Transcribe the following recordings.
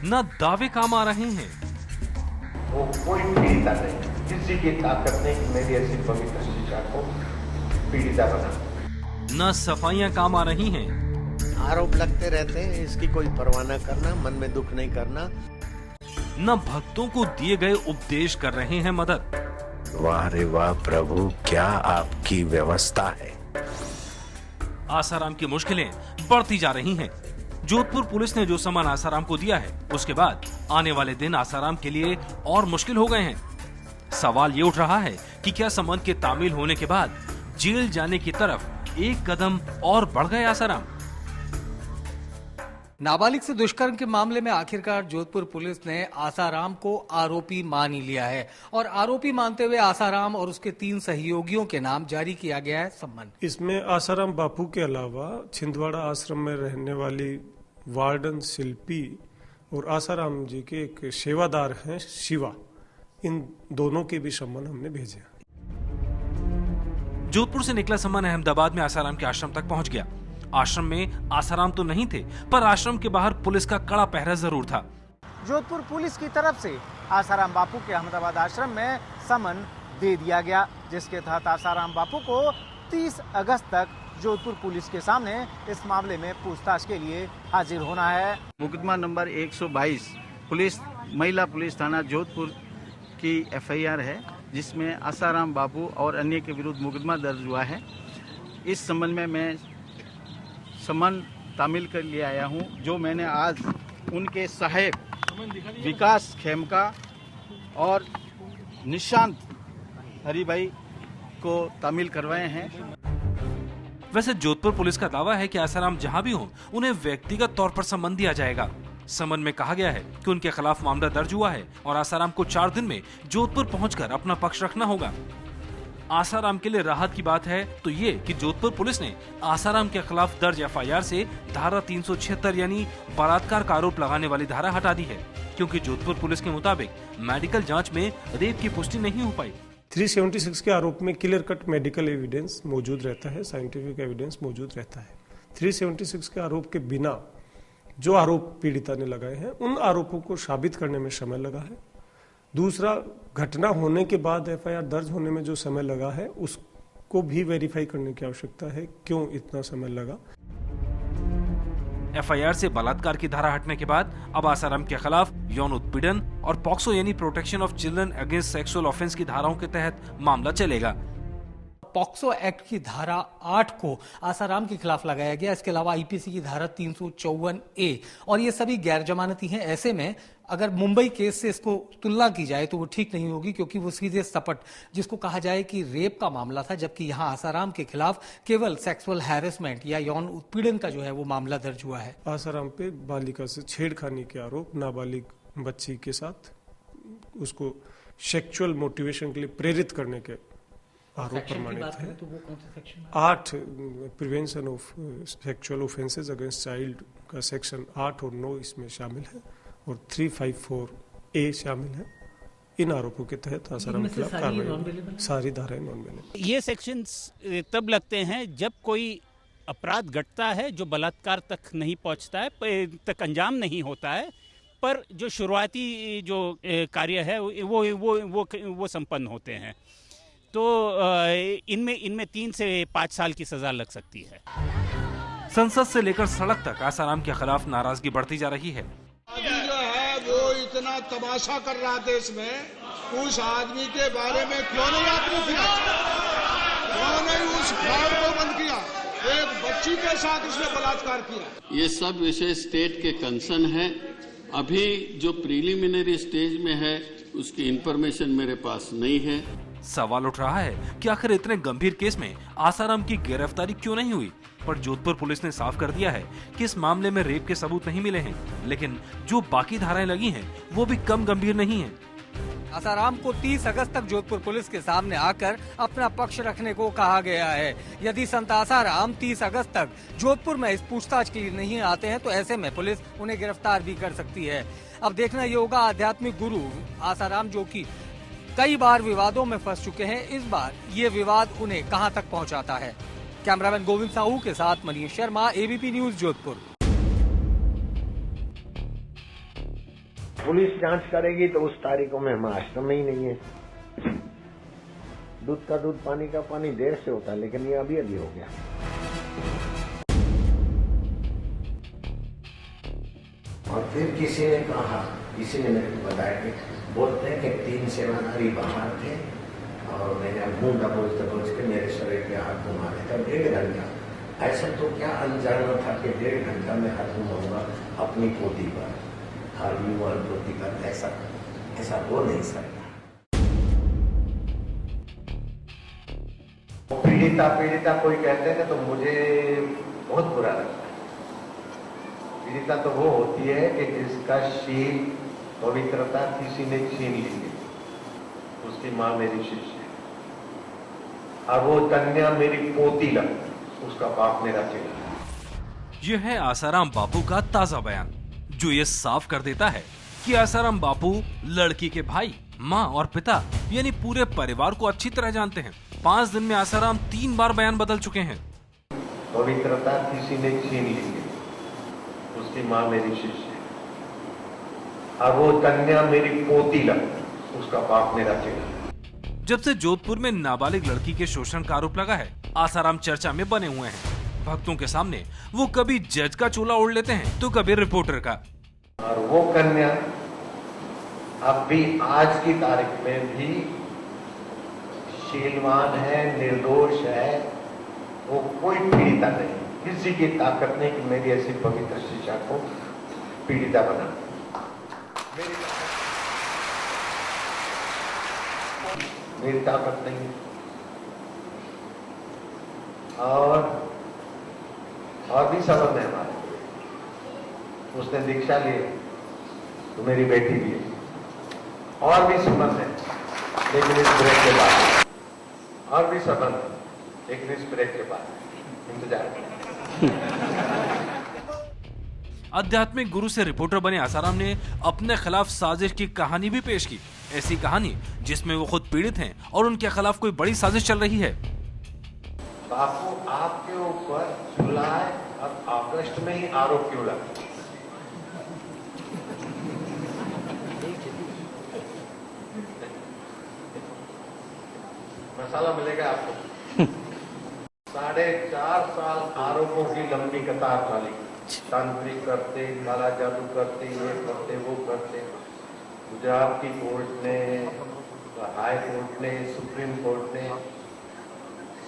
न दावे काम आ रहे हैं। वो कोई पीड़िता नहीं, किसी की ताकत नहीं कि मेरी ऐसी पवित्र शिक्षा को पीड़िता बना। न सफाइयां काम आ रही हैं। आरोप लगते रहते हैं, इसकी कोई परवाह न करना, मन में दुख नहीं करना। न भक्तों को दिए गए उपदेश कर रहे हैं मदद। वाह रे वाह प्रभु, क्या आपकी व्यवस्था है। आसाराम की मुश्किलें बढ़ती जा रही हैं। जोधपुर पुलिस ने जो सामान आसाराम को दिया है, उसके बाद आने वाले दिन आसाराम के लिए और मुश्किल हो गए हैं। सवाल ये उठ रहा है कि क्या संबंध के तामील होने के बाद जेल जाने की तरफ एक कदम और बढ़ गए आसाराम। नाबालिग से दुष्कर्म के मामले में आखिरकार जोधपुर पुलिस ने आसाराम को आरोपी मान ही लिया है और आरोपी मानते हुए आसाराम और उसके 3 सहयोगियों के नाम जारी किया गया है सम्मन। इसमें आसाराम बापू के अलावा छिंदवाड़ा आश्रम में रहने वाली वार्डन शिल्पी और आसाराम जी के एक सेवादार हैं शिवा, इन दोनों के भी सम्मन हमने भेजे। जोधपुर से निकला सम्मन अहमदाबाद में आसाराम के आश्रम तक पहुंच गया। आश्रम में आसाराम तो नहीं थे, पर आश्रम के बाहर पुलिस का कड़ा पहरा जरूर था। जोधपुर पुलिस की तरफ से आसाराम बापू के अहमदाबाद आश्रम में समन दे दिया गया, जिसके तहत आसाराम बापू को 30 अगस्त तक जोधपुर पुलिस के सामने इस मामले में पूछताछ के लिए हाजिर होना है। मुकदमा नंबर 122 पुलिस महिला पुलिस थाना जोधपुर की FIR है, जिसमें आसाराम बापू और अन्य के विरुद्ध मुकदमा दर्ज हुआ है। इस संबंध में मैं सम्मन तामील कर लिए आया हूं, जो मैंने आज उनके सहायक विकास खेमका और निशांत हरिभाई को तामील करवाए हैं। वैसे जोधपुर पुलिस का दावा है कि आसाराम जहां भी हो, उन्हें व्यक्तिगत तौर पर सम्मन दिया जाएगा। सम्मन में कहा गया है कि उनके खिलाफ मामला दर्ज हुआ है और आसाराम को 4 दिन में जोधपुर पहुंचकर अपना पक्ष रखना होगा। आसाराम के लिए राहत की बात है तो ये कि जोधपुर पुलिस ने आसाराम के खिलाफ दर्ज FIR से धारा 376 यानी बलात्कार का आरोप लगाने वाली धारा हटा दी है, क्योंकि जोधपुर पुलिस के मुताबिक मेडिकल जांच में रेप की पुष्टि नहीं हो पाई। 376 के आरोप में क्लियर कट मेडिकल एविडेंस मौजूद रहता है, साइंटिफिक एविडेंस मौजूद रहता है। 376 के आरोप के बिना जो आरोप पीड़िता ने लगाए हैं, उन आरोपों को साबित करने में समय लगा है। दूसरा, घटना होने के बाद FIR दर्ज होने में जो समय लगा है, उसको भी वेरीफाई करने की आवश्यकता है, क्यों इतना समय लगा। FIR से बलात्कार की धारा हटने के बाद अब आसाराम के खिलाफ यौन उत्पीड़न और पॉक्सो यानी protection of children against sexual offence की धाराओं के तहत मामला चलेगा। पॉक्सो एक्ट की धारा 8 को आसाराम के खिलाफ लगाया गया। इसके अलावा IPC की धारा 354A और ये सभी गैर जमानती हैं। ऐसे में अगर मुंबई केस से इसको तुलना की जाए तो वो ठीक नहीं होगी, क्योंकि वो सीधे सपट जिसको कहा जाए कि रेप का मामला था, जबकि यहाँ आसाराम के खिलाफ केवल सेक्सुअल हैरेसमेंट या यौन उत्पीड़न का जो है वो मामला दर्ज हुआ है। आसाराम पे बालिका से छेड़खानी के आरोप, नाबालिग बच्ची के साथ उसको सेक्सुअल मोटिवेशन के लिए प्रेरित करने के आरोप प्रमाणित है। तो वो कौन सा section? 8 prevention of sexual offences against child का सेक्शन 8 और 9 इसमें शामिल है और 354A शामिल है। इन आरोपों के तहत आसाराम के खिलाफ कार्रवाई, सारी धाराएं नॉन अवेलेबल। ये सेक्शंस तब लगते हैं जब कोई अपराध घटता है जो बलात्कार तक नहीं पहुंचता है, तक अंजाम नहीं होता है, पर जो शुरुआती जो कार्य है वो संपन्न होते हैं। तो इनमें 3 से 5 साल की सजा लग सकती है। संसद से लेकर सड़क तक आसाराम के खिलाफ नाराजगी बढ़ती जा रही है। जो है वो इतना तमाशा कर रहा देश में, उस आदमी के बारे में क्यों नहीं आपने किया? क्यों नहीं उस फ्रॉड को बंद किया? एक बच्ची के साथ उसने बलात्कार किया। ये सब विषय स्टेट के कंसर्न है। अभी जो प्रीलिमिनरी स्टेज में है उसकी इंफॉर्मेशन मेरे पास नहीं है। सवाल उठ रहा है कि आखिर इतने गंभीर केस में आसाराम की गिरफ्तारी क्यों नहीं हुई, पर जोधपुर पुलिस ने साफ कर दिया है कि इस मामले में रेप के सबूत नहीं मिले हैं, लेकिन जो बाकी धाराएं लगी हैं वो भी कम गंभीर नहीं हैं। आसाराम को 30 अगस्त तक जोधपुर पुलिस के सामने आकर अपना पक्ष रखने को कहा गया है। यदि संत आसाराम 30 अगस्त तक जोधपुर में इस पूछताछ के लिए नहीं आते हैं तो ऐसे में पुलिस उन्हें गिरफ्तार भी कर सकती है। अब देखना ये होगा आध्यात्मिक गुरु आसाराम, जो कि कई बार विवादों में फंस चुके हैं, इस बार ये विवाद उन्हें कहां तक पहुंचाता है। कैमरामैन गोविंद साहू के साथ Manish Sharma, ABP news Jodhpur. Police जांच करेगी तो उस तारीखों में हम आश्रम में ही नहीं है। दूध का दूध, पानी का पानी देर से होता है, लेकिन ये अभी अभी हो गया। और फिर किसी ने कहा, किसी ने मेरे को बताया कि बोलते हैं कि 3 सेवाधारी बाहर थे और मैंने मुंह दबोच के मेरे शरीर पे हाथ घुमाए थे 1.5 घंटा। ऐसा तो क्या अनजाना था कि 1.5 घंटा में हाथ घुमाऊंगा अपनी पोती पर, हार्यूमान पोती पर। ऐसा हो नहीं सकता। पीड़िता कोई कहते हैं तो मुझे बहुत बुरा लगता है। पीड़िता तो वो होती है कि जिसका शील, पवित्रता किसी ने छीन ली है। उसकी माँ मेरी शिष्य है और वो कन्या मेरी पोती लग, उसका बाप मेरा चेला। यह है आसाराम बापू का ताजा बयान, जो ये साफ कर देता है कि आसाराम बापू लड़की के भाई, माँ और पिता यानी पूरे परिवार को अच्छी तरह जानते हैं। 5 दिन में आसाराम 3 बार बयान बदल चुके हैं। पवित्रता किसी ने छीन ली है। उसकी माँ मेरी शिष्य है और वो कन्या मेरी पोती लग, उसका बाप मेरा चेला। जब से जोधपुर में नाबालिग लड़की के शोषण का आरोप लगा है, आसाराम चर्चा में बने हुए हैं। भक्तों के सामने वो कभी जज का चोला ओढ़ लेते हैं तो कभी रिपोर्टर का। और वो कन्या अब भी आज की तारीख में भी शीलवान है, निर्दोष है। वो कोई पीड़िता नहीं, किसी की ताकत नहीं कि मेरी ऐसी पवित्र शिक्षा को पीड़िता बना। मेरी ताकत नहीं। और भी सबब है हमारे। उसने दीक्षा ली तो मेरी बेटी भी है। और भी सबब है, लेकिन इस ब्रेक के बाद और भी सबब है, लेकिन इस ब्रेक के बाद इंतजार। आध्यात्मिक गुरु से रिपोर्टर बने आसाराम ने अपने खिलाफ साजिश की कहानी भी पेश की। ऐसी कहानी जिसमें वो खुद पीड़ित हैं और उनके खिलाफ कोई बड़ी साजिश चल रही है। बापू, आपके ऊपर जुलाई और अगस्त में ही आरोप क्यों लगा? मसाला मिलेगा आपको। 4.5 साल आरोपों की लंबी कतार चली। तांत्रिक करते, काला जादू करते, ये करते, वो करते। गुजरात की कोर्ट ने, हाई कोर्ट ने, सुप्रीम कोर्ट ने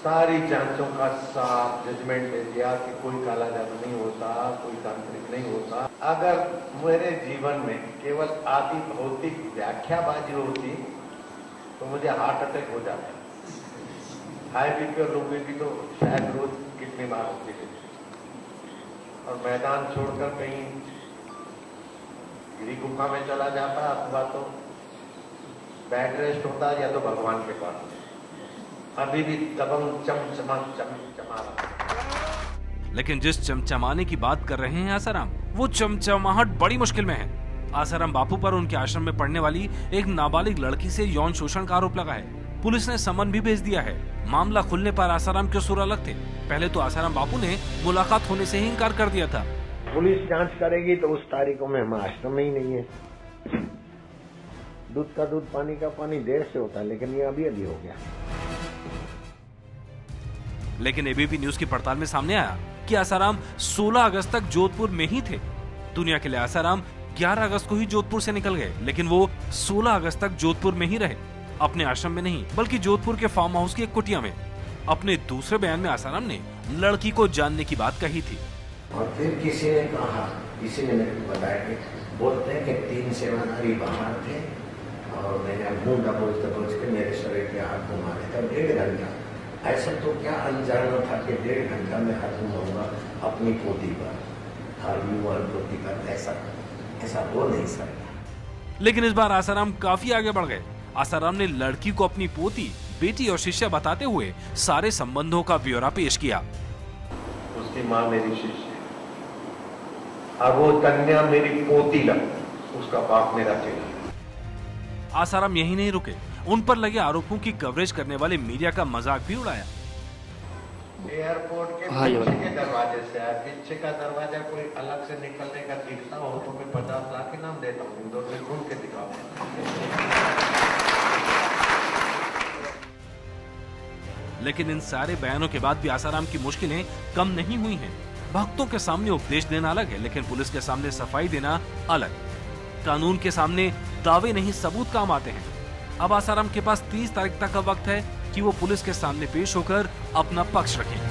सारी जांचों का साफ जजमेंट दे दिया कि कोई काला जादू नहीं होता, कोई तांत्रिक नहीं होता। अगर मेरे जीवन में केवल आदि भौतिक व्याख्याबाजी होती तो मुझे हार्ट अटैक हो जाता। हाई बीपी और लो बीपी तो शायद रोज कितनी बार होती है। और मैदान छोड़कर कहीं गिरी गुफा में चला जाता, अथवा तो बेड रेस्ट होता, या तो भगवान के पास। अभी भी दबंग चमचमा रहा। लेकिन जिस चमचमाने की बात कर रहे हैं आसाराम, वो चमचमाहट बड़ी मुश्किल में है। आसाराम बापू पर उनके आश्रम में पढ़ने वाली एक नाबालिग लड़की से यौन शोषण का आरोप लगा है। पुलिस ने समन भी भेज दिया है। मामला खुलने पर आसाराम के सुर अलग थे। पहले तो आसाराम बापू ने मुलाकात होने से ही इनकार कर दिया था। पुलिस जांच करेगी तो उस तारीखों में हम आश्रम में ही नहीं है। दूध का दूध, पानी का पानी देर से होता है, लेकिन ये अभी अभी हो गया। लेकिन एबीपी न्यूज की पड़ताल में सामने आया कि आसाराम 16 अगस्त तक जोधपुर में ही थे। दुनिया के लिए आसाराम 11 अगस्त को ही जोधपुर से निकल गए, लेकिन वो 16 अगस्त तक जोधपुर में ही रहे। अपने आश्रम में नहीं, बल्कि जोधपुर के फार्म हाउस की एक कुटिया में। अपने दूसरे बयान में आसाराम ने लड़की को जानने की बात कही थी। और फिर किसी ने कहा, किसी ने मेरे को बताया कि बोलते हैं कि 3 सेवाधारी बाहर थे और मैंने मुंह दबोच के मेरे शरीर पे हाथ घुमाए थे 1.5 घंटा। ऐसा तो क्या अनजाना था कि 1.5 घंटा में हाथ घुमाऊंगा अपनी पोती पर, हार्यूमान पोती पर। ऐसा हो नहीं सकता। लेकिन इस बार आसाराम काफी आगे बढ़ गए। आसाराम ने लड़की को अपनी पोती, बेटी और शिष्या बताते हुए सारे संबंधों का ब्यौरा पेश किया। उसकी माँ मेरी शिष्य है और वो कन्या मेरी पोती लग, उसका बाप मेरा चेला। आसाराम यही नहीं रुके, उन पर लगे आरोपों की कवरेज करने वाले मीडिया का मजाक भी उड़ाया। एयरपोर्ट के पीछे के दरवाजे से आया। पीछे का दरवाजा कोई अलग से निकलने का दिखता हो तो मैं 50 लाख इनाम देता हूँ, इंदौर में घूम के दिखाओ। लेकिन इन सारे बयानों के बाद भी आसाराम की मुश्किलें कम नहीं हुई हैं। भक्तों के सामने उपदेश देना अलग है, लेकिन पुलिस के सामने सफाई देना अलग। कानून के सामने दावे नहीं सबूत काम आते हैं। अब आसाराम के पास 30 तारीख तक का वक्त है कि वो पुलिस के सामने पेश होकर अपना पक्ष रखें।